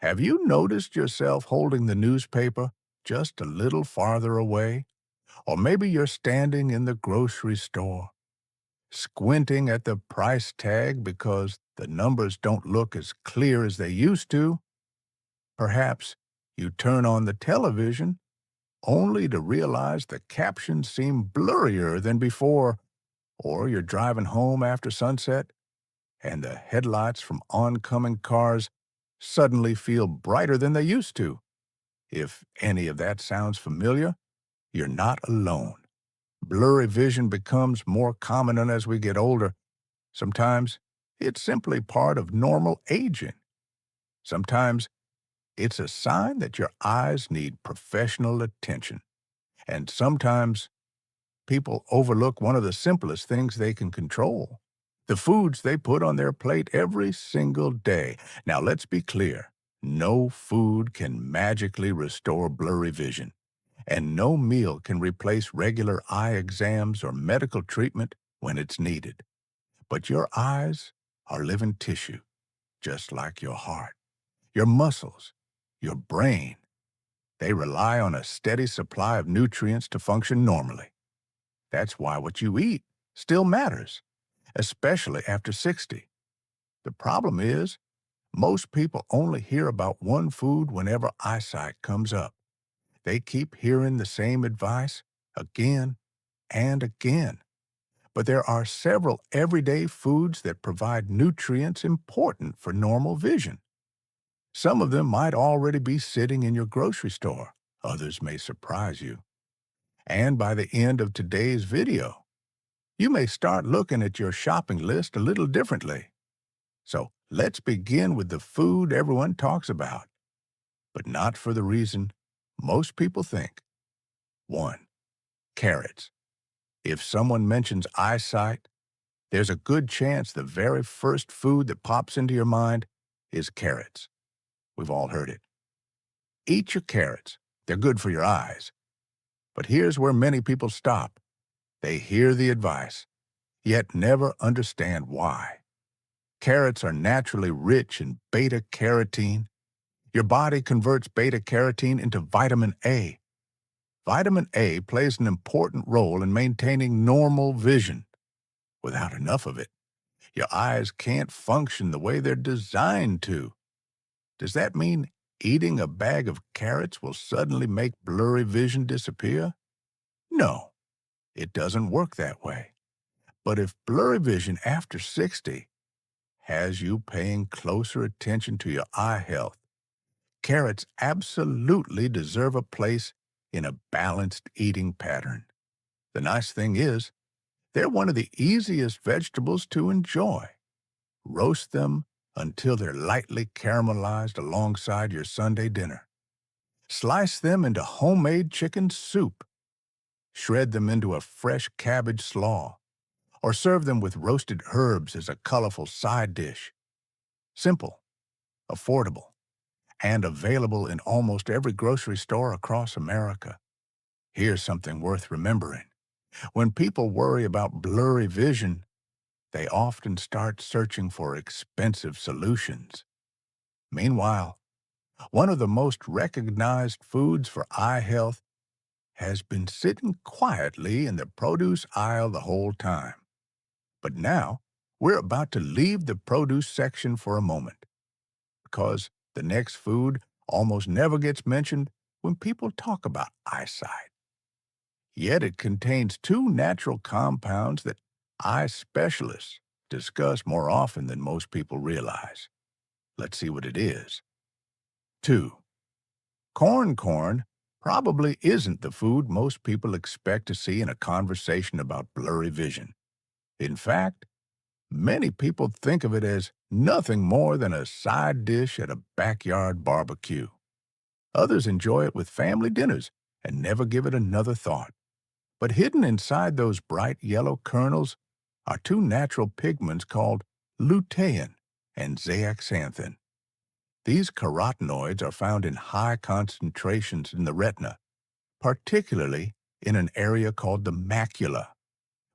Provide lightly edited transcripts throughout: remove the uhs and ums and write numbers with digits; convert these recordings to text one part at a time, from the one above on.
Have you noticed yourself holding the newspaper just a little farther away? Or maybe you're standing in the grocery store, squinting at the price tag because the numbers don't look as clear as they used to. Perhaps you turn on the television only to realize the captions seem blurrier than before, or you're driving home after sunset and the headlights from oncoming cars suddenly feel brighter than they used to. If any of that sounds familiar, you're not alone. Blurry vision becomes more common as we get older. Sometimes it's simply part of normal aging. Sometimes it's a sign that your eyes need professional attention. And sometimes people overlook one of the simplest things they can control: the foods they put on their plate every single day. Now, let's be clear. No food can magically restore blurry vision, and no meal can replace regular eye exams or medical treatment when it's needed. But your eyes are living tissue, just like your heart, your muscles, your brain. They rely on a steady supply of nutrients to function normally. That's why what you eat still matters, especially after 60. The problem is, most people only hear about one food whenever eyesight comes up. They keep hearing the same advice again and again. But there are several everyday foods that provide nutrients important for normal vision. Some of them might already be sitting in your grocery store. Others may surprise you. And by the end of today's video, you may start looking at your shopping list a little differently. So let's begin with the food everyone talks about, but not for the reason most people think. 1. Carrots. If someone mentions eyesight, there's a good chance the very first food that pops into your mind is carrots. We've all heard it. Eat your carrots. They're good for your eyes. But here's where many people stop. They hear the advice, yet never understand why. Carrots are naturally rich in beta-carotene. Your body converts beta-carotene into vitamin A. Vitamin A plays an important role in maintaining normal vision. Without enough of it, your eyes can't function the way they're designed to. Does that mean eating a bag of carrots will suddenly make blurry vision disappear? No, it doesn't work that way. But if blurry vision after 60 has you paying closer attention to your eye health, carrots absolutely deserve a place in a balanced eating pattern. The nice thing is, they're one of the easiest vegetables to enjoy. Roast them until they're lightly caramelized alongside your Sunday dinner. Slice them into homemade chicken soup. Shred them into a fresh cabbage slaw, or serve them with roasted herbs as a colorful side dish. Simple, affordable, and available in almost every grocery store across America. Here's something worth remembering. When people worry about blurry vision, they often start searching for expensive solutions. Meanwhile, one of the most recognized foods for eye health has been sitting quietly in the produce aisle the whole time. But now, we're about to leave the produce section for a moment, because the next food almost never gets mentioned when people talk about eyesight. Yet it contains two natural compounds that eye specialists discuss more often than most people realize. Let's see what it is. 2. Corn probably isn't the food most people expect to see in a conversation about blurry vision. In fact, many people think of it as nothing more than a side dish at a backyard barbecue. Others enjoy it with family dinners and never give it another thought. But hidden inside those bright yellow kernels are two natural pigments called lutein and zeaxanthin. These carotenoids are found in high concentrations in the retina, particularly in an area called the macula,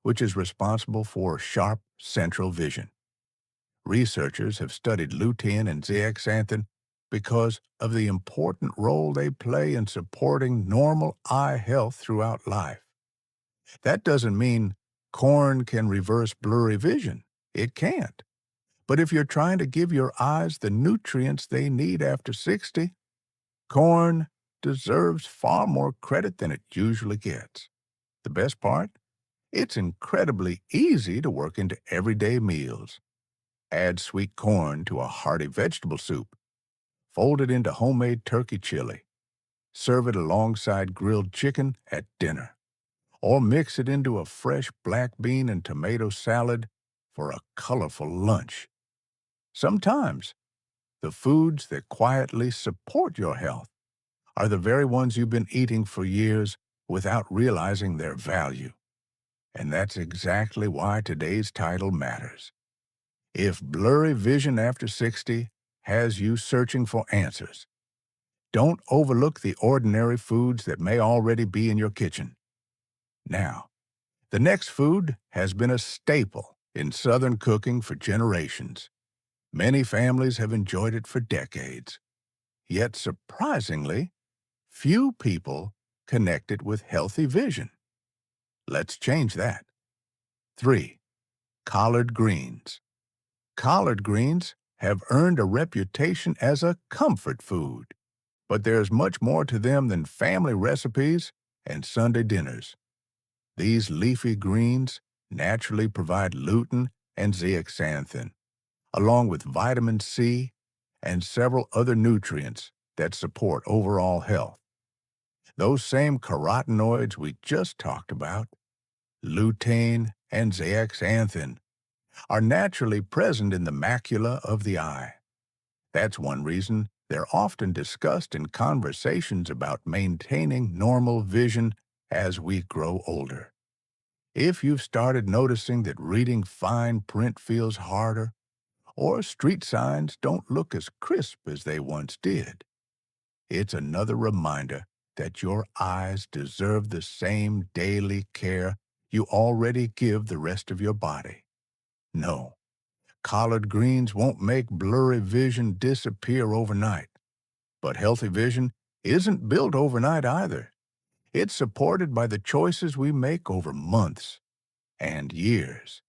which is responsible for sharp central vision. Researchers have studied lutein and zeaxanthin because of the important role they play in supporting normal eye health throughout life. That doesn't mean corn can reverse blurry vision. It can't. But if you're trying to give your eyes the nutrients they need after 60, corn deserves far more credit than it usually gets. The best part? It's incredibly easy to work into everyday meals. Add sweet corn to a hearty vegetable soup. Fold it into homemade turkey chili. Serve it alongside grilled chicken at dinner. Or mix it into a fresh black bean and tomato salad for a colorful lunch. Sometimes, the foods that quietly support your health are the very ones you've been eating for years without realizing their value. And that's exactly why today's title matters. If blurry vision after 60 has you searching for answers, don't overlook the ordinary foods that may already be in your kitchen. Now, the next food has been a staple in Southern cooking for generations. Many families have enjoyed it for decades. Yet, surprisingly, few people connect it with healthy vision. Let's change that. 3. Collard greens. Collard greens have earned a reputation as a comfort food, but there's much more to them than family recipes and Sunday dinners. These leafy greens naturally provide lutein and zeaxanthin, along with vitamin C and several other nutrients that support overall health. Those same carotenoids we just talked about, lutein and zeaxanthin, are naturally present in the macula of the eye. That's one reason they're often discussed in conversations about maintaining normal vision as we grow older. If you've started noticing that reading fine print feels harder, or street signs don't look as crisp as they once did, it's another reminder that your eyes deserve the same daily care you already give the rest of your body. No, collard greens won't make blurry vision disappear overnight. But healthy vision isn't built overnight either. It's supported by the choices we make over months and years.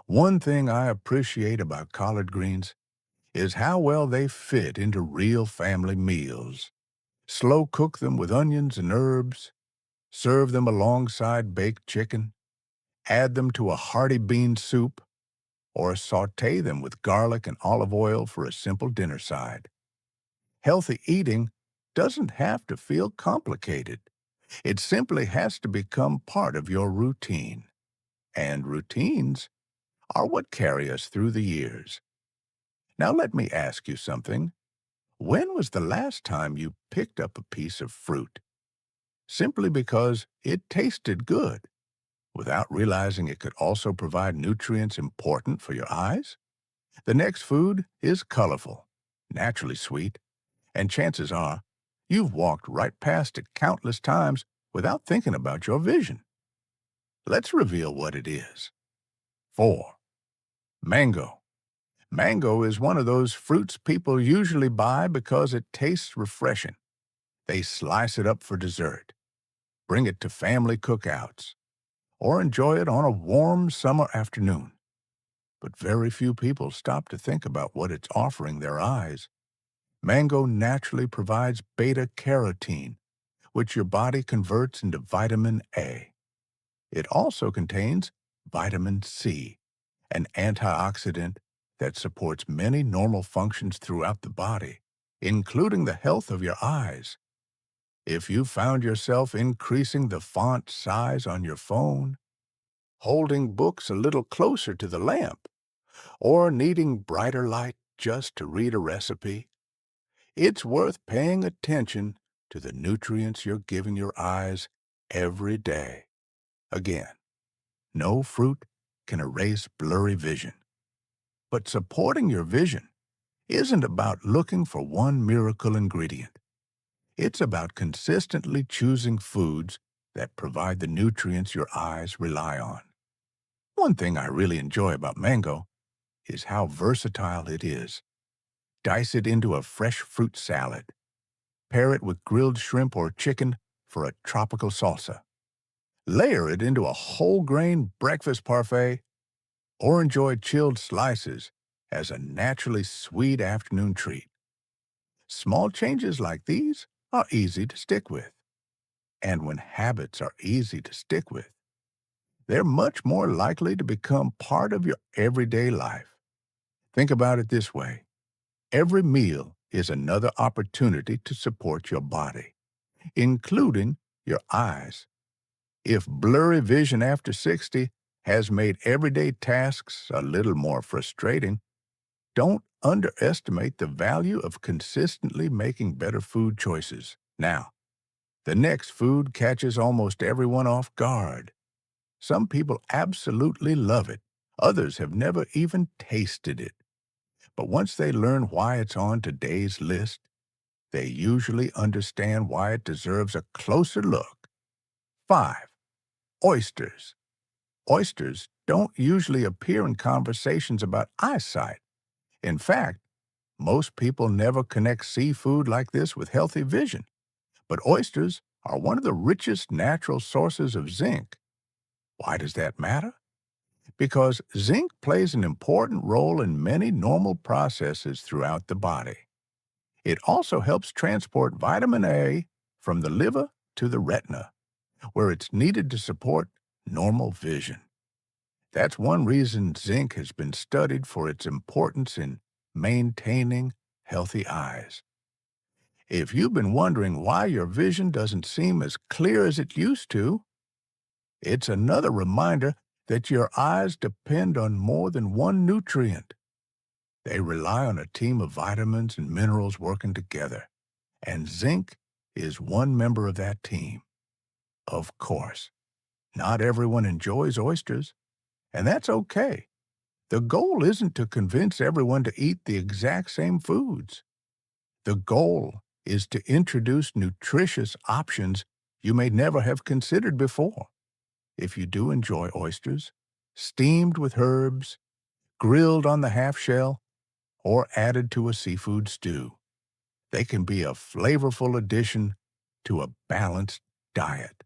One thing I appreciate about collard greens is how well they fit into real family meals. Slow cook them with onions and herbs, serve them alongside baked chicken, add them to a hearty bean soup, or saute them with garlic and olive oil for a simple dinner side. Healthy eating doesn't have to feel complicated. It simply has to become part of your routine. And routines are what carry us through the years. Now let me ask you something. When was the last time you picked up a piece of fruit simply because it tasted good, without realizing it could also provide nutrients important for your eyes? The next food is colorful, naturally sweet, and chances are you've walked right past it countless times without thinking about your vision. Let's reveal what it is. 4. Mango. Mango is one of those fruits people usually buy because it tastes refreshing. They slice it up for dessert, bring it to family cookouts, or enjoy it on a warm summer afternoon. But very few people stop to think about what it's offering their eyes. Mango naturally provides beta-carotene, which your body converts into vitamin A. It also contains vitamin C, an antioxidant that supports many normal functions throughout the body, including the health of your eyes. If you found yourself increasing the font size on your phone, holding books a little closer to the lamp, or needing brighter light just to read a recipe, it's worth paying attention to the nutrients you're giving your eyes every day. Again, no fruit can erase blurry vision. But supporting your vision isn't about looking for one miracle ingredient. It's about consistently choosing foods that provide the nutrients your eyes rely on. One thing I really enjoy about mango is how versatile it is. Dice it into a fresh fruit salad. Pair it with grilled shrimp or chicken for a tropical salsa. Layer it into a whole grain breakfast parfait or enjoy chilled slices as a naturally sweet afternoon treat. Small changes like these are easy to stick with. And when habits are easy to stick with, they're much more likely to become part of your everyday life. Think about it this way. Every meal is another opportunity to support your body, including your eyes. If blurry vision after 60 has made everyday tasks a little more frustrating, don't underestimate the value of consistently making better food choices. Now, the next food catches almost everyone off guard. Some people absolutely love it. Others have never even tasted it. But once they learn why it's on today's list, they usually understand why it deserves a closer look. 5. Oysters. Oysters don't usually appear in conversations about eyesight. In fact, most people never connect seafood like this with healthy vision. But oysters are one of the richest natural sources of zinc. Why does that matter? Because zinc plays an important role in many normal processes throughout the body. It also helps transport vitamin A from the liver to the retina, where it's needed to support normal vision. That's one reason zinc has been studied for its importance in maintaining healthy eyes. If you've been wondering why your vision doesn't seem as clear as it used to, it's another reminder that your eyes depend on more than one nutrient. They rely on a team of vitamins and minerals working together, and zinc is one member of that team. Of course, not everyone enjoys oysters, and that's okay. The goal isn't to convince everyone to eat the exact same foods. The goal is to introduce nutritious options you may never have considered before. If you do enjoy oysters, steamed with herbs, grilled on the half shell, or added to a seafood stew, they can be a flavorful addition to a balanced diet.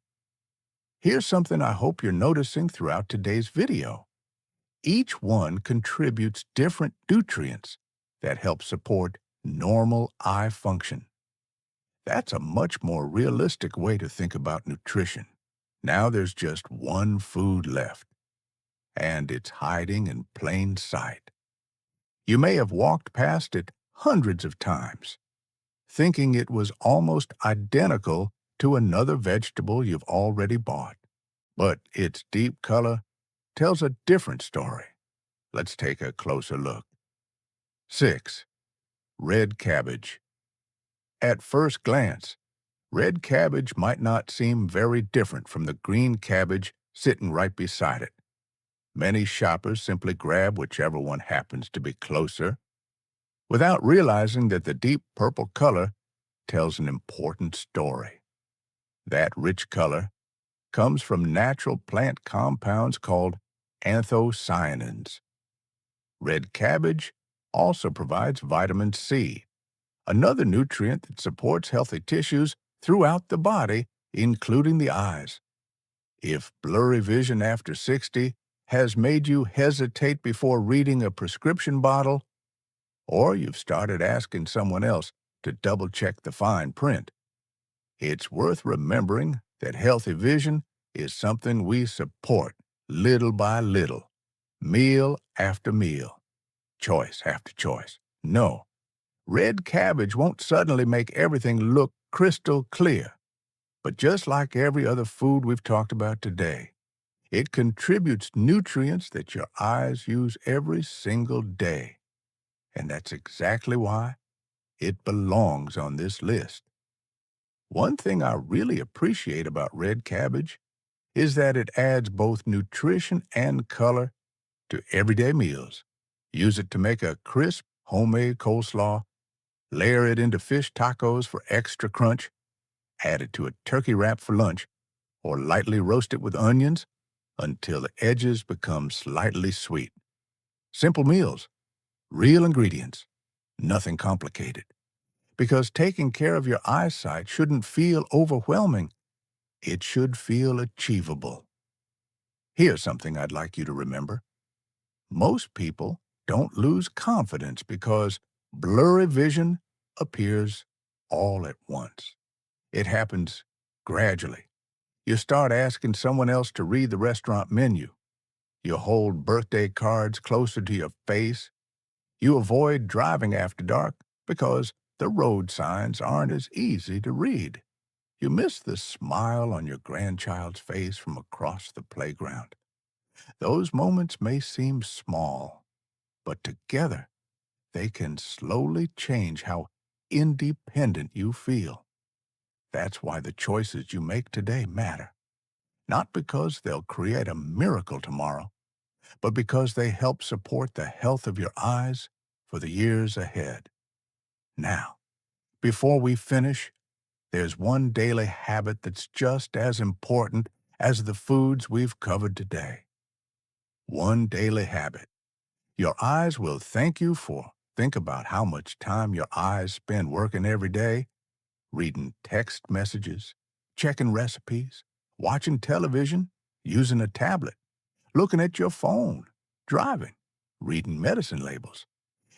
Here's something I hope you're noticing throughout today's video. Each one contributes different nutrients that help support normal eye function. That's a much more realistic way to think about nutrition. Now there's just one food left, and it's hiding in plain sight. You may have walked past it hundreds of times, thinking it was almost identical to another vegetable you've already bought. But its deep color tells a different story. Let's take a closer look. 6. Red cabbage. At first glance, red cabbage might not seem very different from the green cabbage sitting right beside it. Many shoppers simply grab whichever one happens to be closer, without realizing that the deep purple color tells an important story. That rich color comes from natural plant compounds called anthocyanins. Red cabbage also provides vitamin C, another nutrient that supports healthy tissues throughout the body, including the eyes. If blurry vision after 60 has made you hesitate before reading a prescription bottle, or you've started asking someone else to double-check the fine print, it's worth remembering that healthy vision is something we support little by little, meal after meal, choice after choice. No, red cabbage won't suddenly make everything look crystal clear. But just like every other food we've talked about today, it contributes nutrients that your eyes use every single day. And that's exactly why it belongs on this list. One thing I really appreciate about red cabbage is that it adds both nutrition and color to everyday meals. Use it to make a crisp, homemade coleslaw, layer it into fish tacos for extra crunch, add it to a turkey wrap for lunch, or lightly roast it with onions until the edges become slightly sweet. Simple meals, real ingredients, Nothing complicated. Because taking care of your eyesight shouldn't feel overwhelming. It should feel achievable. Here's something I'd like you to remember. Most people don't lose confidence because blurry vision appears all at once. It happens gradually. You start asking someone else to read the restaurant menu. You hold birthday cards closer to your face. You avoid driving after dark because the road signs aren't as easy to read. You miss the smile on your grandchild's face from across the playground. Those moments may seem small, but together they can slowly change how independent you feel. That's why the choices you make today matter. Not because they'll create a miracle tomorrow, but because they help support the health of your eyes for the years ahead. Now, before we finish, there's one daily habit that's just as important as the foods we've covered today. One daily habit your eyes will thank you for. Think about how much time your eyes spend working every day, reading text messages, checking recipes, watching television, using a tablet, looking at your phone, driving, reading medicine labels.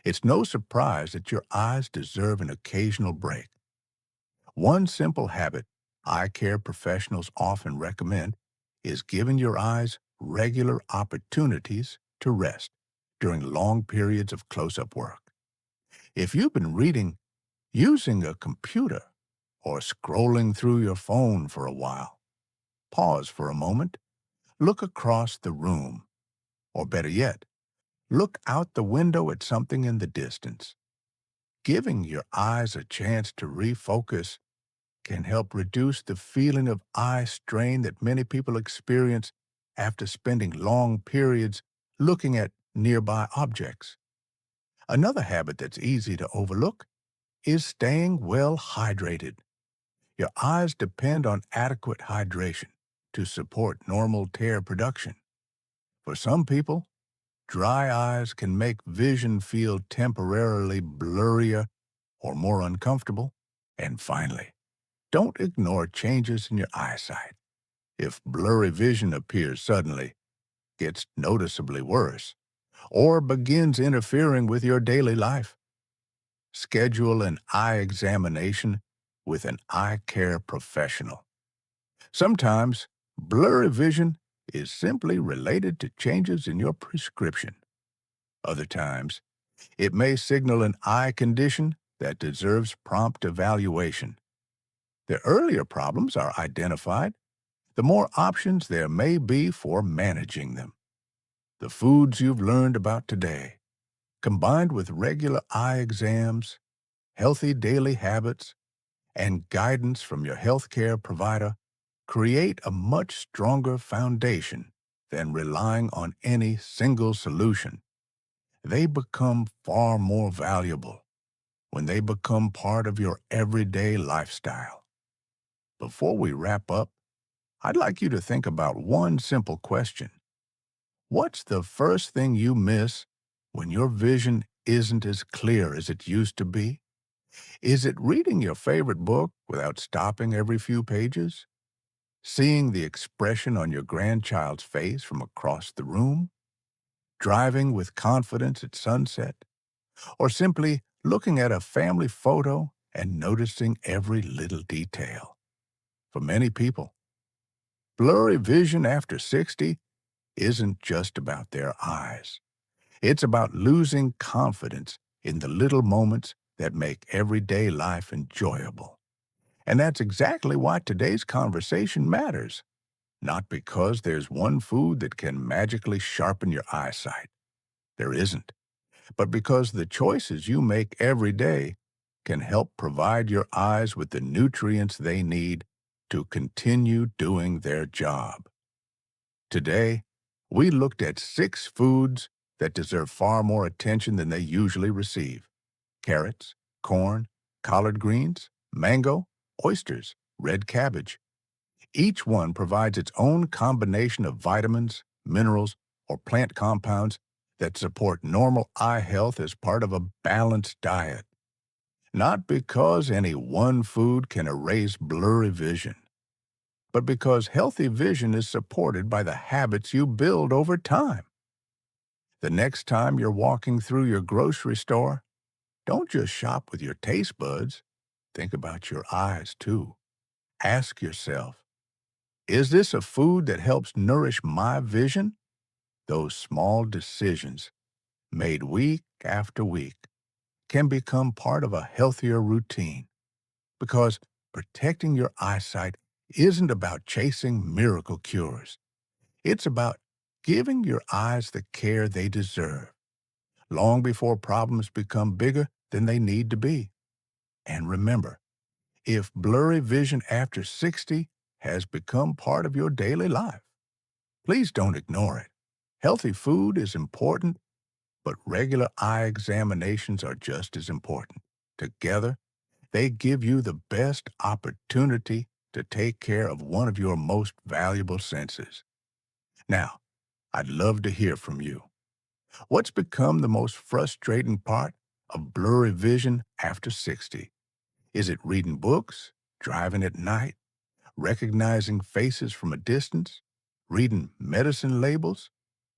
It's no surprise that your eyes deserve an occasional break. One simple habit eye care professionals often recommend is giving your eyes regular opportunities to rest during long periods of close-up work. If you've been reading, using a computer, or scrolling through your phone for a while, pause for a moment, look across the room, or better yet, look out the window at something in the distance. Giving your eyes a chance to refocus can help reduce the feeling of eye strain that many people experience after spending long periods looking at nearby objects. Another habit that's easy to overlook is staying well hydrated. Your eyes depend on adequate hydration to support normal tear production. For some people, dry eyes can make vision feel temporarily blurrier or more uncomfortable. And finally, don't ignore changes in your eyesight. If blurry vision appears suddenly, gets noticeably worse, or begins interfering with your daily life, schedule an eye examination with an eye care professional. Sometimes, blurry vision is simply related to changes in your prescription. Other times, it may signal an eye condition that deserves prompt evaluation. The earlier problems are identified, the more options there may be for managing them. The foods you've learned about today, combined with regular eye exams, healthy daily habits, and guidance from your healthcare provider, create a much stronger foundation than relying on any single solution. They become far more valuable when they become part of your everyday lifestyle. Before we wrap up, I'd like you to think about one simple question. What's the first thing you miss when your vision isn't as clear as it used to be? Is it reading your favorite book without stopping every few pages? Seeing the expression on your grandchild's face from across the room? Driving with confidence at sunset? Or simply looking at a family photo and noticing every little detail? For many people, blurry vision after 60 isn't just about their eyes. It's about losing confidence in the little moments that make everyday life enjoyable. And that's exactly why today's conversation matters. Not because there's one food that can magically sharpen your eyesight. There isn't. But because the choices you make every day can help provide your eyes with the nutrients they need to continue doing their job. Today, we looked at 6 foods that deserve far more attention than they usually receive. Carrots, corn, collard greens, mango, oysters, red cabbage. Each one provides its own combination of vitamins, minerals, or plant compounds that support normal eye health as part of a balanced diet. Not because any one food can erase blurry vision, but because healthy vision is supported by the habits you build over time. The next time you're walking through your grocery store, don't just shop with your taste buds. Think about your eyes, too. Ask yourself, is this a food that helps nourish my vision? Those small decisions, made week after week, can become part of a healthier routine. Because protecting your eyesight isn't about chasing miracle cures. It's about giving your eyes the care they deserve, long before problems become bigger than they need to be. And remember, if blurry vision after 60 has become part of your daily life, please don't ignore it. Healthy food is important, but regular eye examinations are just as important. Together, they give you the best opportunity to take care of one of your most valuable senses. Now, I'd love to hear from you. What's become the most frustrating part of blurry vision after 60? Is it reading books, driving at night, recognizing faces from a distance, reading medicine labels,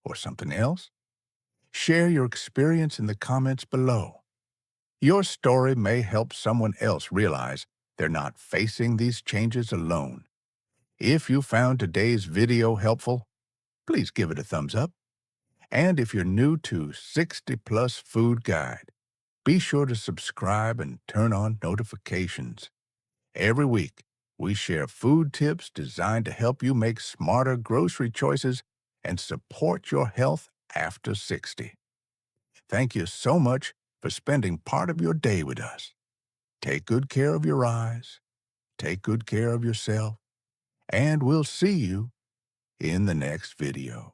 or something else? Share your experience in the comments below. Your story may help someone else realize they're not facing these changes alone. If you found today's video helpful, please give it a thumbs up. And if you're new to 60 Plus Food Guide, be sure to subscribe and turn on notifications. Every week, we share food tips designed to help you make smarter grocery choices and support your health after 60. Thank you so much for spending part of your day with us. Take good care of your eyes, take good care of yourself, and we'll see you in the next video.